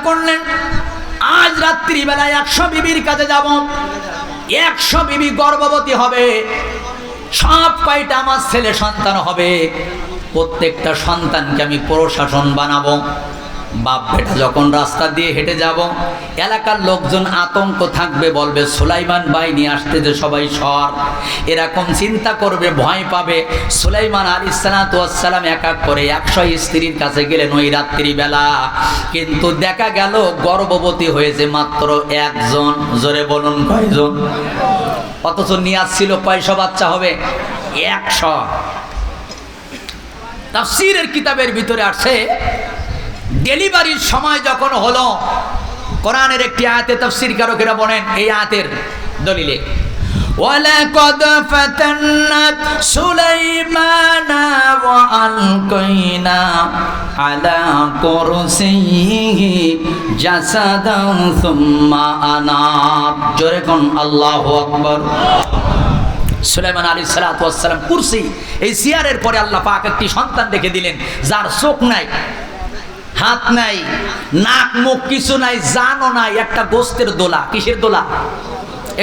করলেন আজ রাত্রিবেলায় 100 বিবির কাছে যাব, 100 বিবি গর্ভবতী হবে, সব কয়টা আমার ছেলে সন্তান হবে, প্রত্যেকটা সন্তানকে আমি প্রশাসন বানাবো। বাপ বেটা যখন রাস্তা দিয়ে হেঁটে যাব, এলাকার লোকজন আতঙ্ক থাকবে, বলবে সুলাইমান বাহিনী আসতে যে সবাই সর, এরকম চিন্তা করবে, ভয় পাবে। সুলাইমান আলাইহিস সালাতু ওয়াস সালাম এক এক করে 100 স্ত্রীর কাছে গেলেন ওই রাত্রিবেলা, কিন্তু দেখা গেল গর্ভবতী হয়েছে মাত্র একজন। জোরে বলুন কয়জন? অথচ নিয়াজ ছিল কয়শো বাচ্চা হবে? 100। তাফসীরের কিতাবের ভিতরে আসছে ডেলিভারির সময় যখন হলো, কোরআনের একটি আয়াতে তাফসীরকারকেরা বলেন এই আয়াতের দলিলে, ওয়ালাকাদ ফাতান্না সুলাইমানা ওয়া আলকাইনা আলা কুরসিহি জাসাদান সুম্মা আনাব। জোরে কোন আল্লাহু আকবার। সুলাইমান আলাইহিস সালাতু ওয়াস সালাম কুরসি, এই চেয়ারের পরে আল্লাহ পাক একটি সন্তান রেখে দিলেন, যার চোখ নাই, হাত নাই, নাক মুখ কিছু নাই, জানও নাই, একটা গোস্তের দোলা। কিসের দোলা?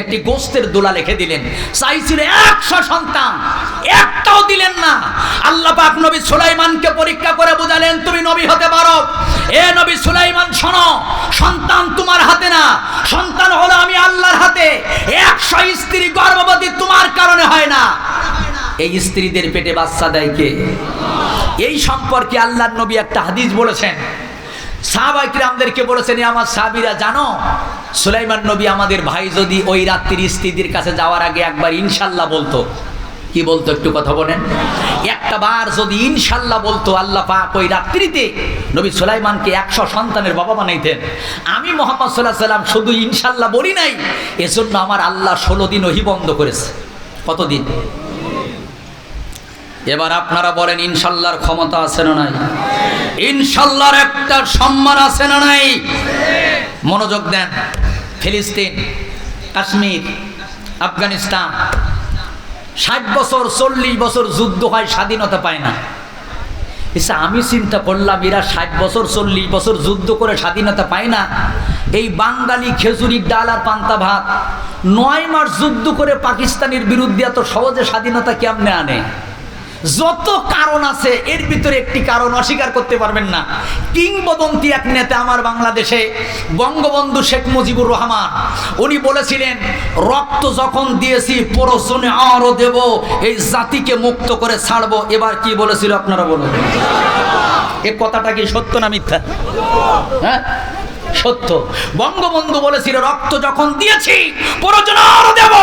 একটি গোস্তের দোলা লিখে দিলেন। চাইছিল 100 সন্তান, একটাও দিলেন না। আল্লাহ পাক নবী সুলাইমানকে পরীক্ষা করে বুঝালেন তুমি নবী হতে পারো। এ নবী সুলাইমান শোনো, সন্তান তোমার হাতে না, সন্তান হলো আমি আল্লাহর হাতে। 100 স্ত্রী গর্ভবতী তোমার কারণে হয় না, এই স্ত্রীদের পেটে বাচ্চা দেয় কে? এই সম্পর্কে আল্লাহর নবী একটা হাদিস বলেছেন, সাহাবায়ে কিরামদেরকে বলেছেন, আমার সাহাবীরা জানো, সুলাইমান নবী আমাদের ভাই যদি ওই রাত্রির স্ত্রীদের কাছে যাওয়ার আগে একবার ইনশাআল্লাহ বলতো, কি বলতো একটু কথা বলেন, একটা বার যদি ইনশাআল্লাহ বলতো, আল্লাহ পাক ওই রাত্রিতে নবী সুলাইমানকে 100 সন্তানের বাবা বানাইতেন। আমি মুহাম্মদ সাল্লাল্লাহু আলাইহি সাল্লাম শুধু ইনশাআল্লাহ বলি নাই, এজন্য আমার আল্লাহ 16 দিন ওহী বন্ধ করেছে। কতদিন? এবার আপনারা বলেন ইনশাআল্লাহর ক্ষমতা আছে না নাই? ইনশাআল্লাহর একটা সম্মান আছে না নাই? মনোযোগ দেন। ফিলিস্তিন, কাশ্মীর, আফগানিস্তান 60 বছর 40 বছর যুদ্ধ হয়, স্বাধীনতা পায় না। আচ্ছা, আমি চিন্তা করলাম এরা 60 বছর 40 বছর যুদ্ধ করে স্বাধীনতা পায় না, এই বাঙালি খেজুরির ডাল আর পান্তা ভাত 9 মাস যুদ্ধ করে পাকিস্তানের বিরুদ্ধে এত সহজে স্বাধীনতা কেমনে আনে? যত কারণ আছে এর ভিতরে একটি কারণ অস্বীকার করতে পারবেন না। কিংবদন্তি এক নেতা আমার বাংলাদেশে, বঙ্গবন্ধু শেখ মুজিবুর রহমান, উনি বলেছিলেন রক্ত যখন দিয়েছি প্রয়োজনে আরও দেব, এই জাতিকে মুক্ত করে ছাড়বো। এবার কি বলেছিল আপনারা বলুন? এই কথাটা কি সত্য না মিথ্যা? হ্যাঁ, সত্য। বঙ্গবন্ধু বলেছিল রক্ত যখন দিয়েছি প্রয়োজনে আরো দেব,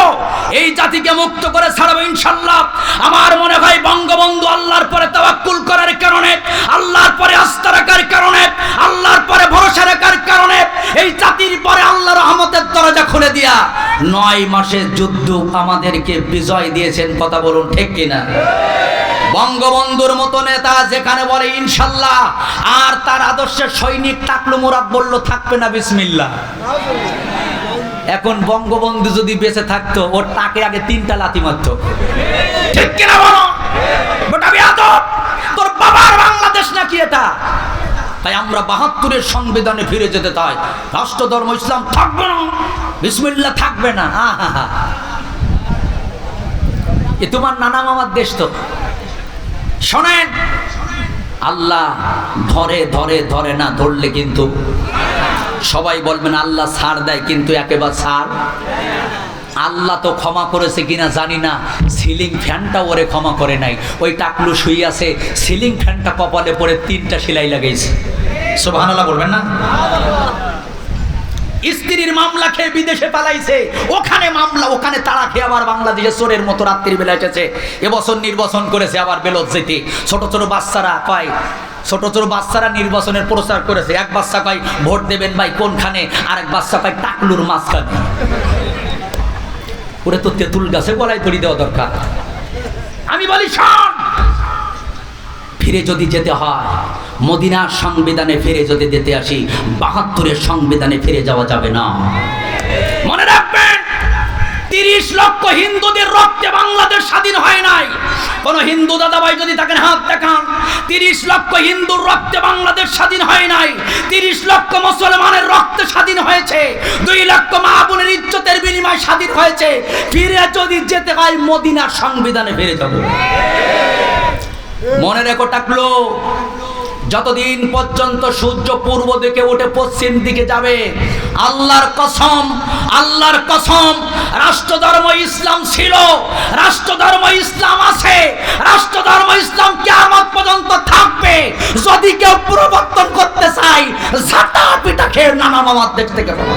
এই জাতিকে মুক্ত করে ছাড়বো ইনশাআল্লাহ। আমার মনে হয় বঙ্গবন্ধু আল্লাহর পরে তাওয়াক্কুল করার কারণে, আল্লাহর পরে আস্থা রাখার কারণে, আল্লাহর পরে ভরসা রাখার কারণে এই জাতির পরে আল্লাহর রহমতের দরজা খুলে দিয়া 9 মাসের যুদ্ধ আমাদেরকে বিজয় দিয়েছেন। কথা বলুন ঠিক কিনা? বঙ্গবন্ধুর মতো নেতা যেখানে বলে ইনশাআল্লাহ, আর তার আদর্শের সৈনিক টাকলু মুরাদ বলল থাকবে না বিসমিল্লাহ। এখন বঙ্গবন্ধু যদি বেঁচে থাকতো, ওর টাকে আগে 3টা লাথি মারতো। ঠিক কিনা বলো? গোটা বেয়াদব, তোর বাবার বাংলাদেশ নাকি এটা? তাই আমরা 72-এর সংবিধানে ফিরে যেতে চাই। রাষ্ট্র ধর্ম ইসলাম থাকবে না, বিসমিল্লাহ থাকবে না। আহা, এ তোমার নানা মামার দেশ তো। শোনেন, আল্লাহ ধরে ধরে ধরে না, ধরলে কিন্তু সবাই বলবেন আল্লাহ ছাড় দেয়, কিন্তু একেবারে ছাড়। আল্লাহ তো ক্ষমা করেছে কিনা জানি না, সিলিং ফ্যানটা ওরে ক্ষমা করে নাই। ওই টাকলু শুই আছে, সিলিং ফ্যানটা কপালে পরে 3টা সেলাই লাগাইছে। সুবহানাল্লাহ বলবেন না? স্ত্রীর মামলা খেয়ে বিদেশে পালাইছে, ওখানে মামলা, ওখানে তাড়া খেয়ে আবার বাংলাদেশে চোরের মতো রাত্রিবেলা এসেছে। এবছর নির্বাচন করেছে আবার বেলত যেতে। ছোট ছোট বাচ্চারা কয়, ছোট ছোট বাচ্চারা নির্বাচনের প্রচার করেছে। এক বাচ্চা কয় ভোট দেবেন ভাই কোনখানে, আরেক বাচ্চা কয় টাকলুর মাঝখানে। ওরে তো তেঁতুল গাছে গলায় দড়ি দেওয়া দরকার। আমি বলি শোন, ফিরে যদি যেতে হয়, মদিনার সংবিধানে ফিরে যদি যেতে আসি, 72-এর সংবিধানে ফিরে যাওয়া যাবে না। মনে রাখবেন, 30 লক্ষ হিন্দুদের রক্তে বাংলাদেশ স্বাধীন হয় নাই। কোন হিন্দু দাদা ভাই যদি তাকে হাত দেখান, 30 লক্ষ হিন্দুর রক্তে বাংলাদেশ স্বাধীন হয় নাই, 30 লক্ষ মুসলমানের রক্তে স্বাধীন হয়েছে, 2 লক্ষ মা বোনের ইজ্জতের বিনিময়ে স্বাধীন হয়েছে। ফিরে যদি যেতে হয় মদিনার সংবিধানে ফিরে যাব। মনে রেখো টাকলো, যতদিন পর্যন্ত সূর্য পূর্ব দিকে উঠে পশ্চিম দিকে যাবে, আল্লাহর কসম, আল্লাহর কসম, রাষ্ট্রধর্ম ইসলাম ছিল, রাষ্ট্রধর্ম ইসলাম আছে, রাষ্ট্রধর্ম ইসলাম কিয়ামত পর্যন্ত থাকবে। যদি কেউ পরিবর্তন করতে চায়, ঝাঁটা পিটা খেয়ে নানা মামার দেশ থেকে পাবে।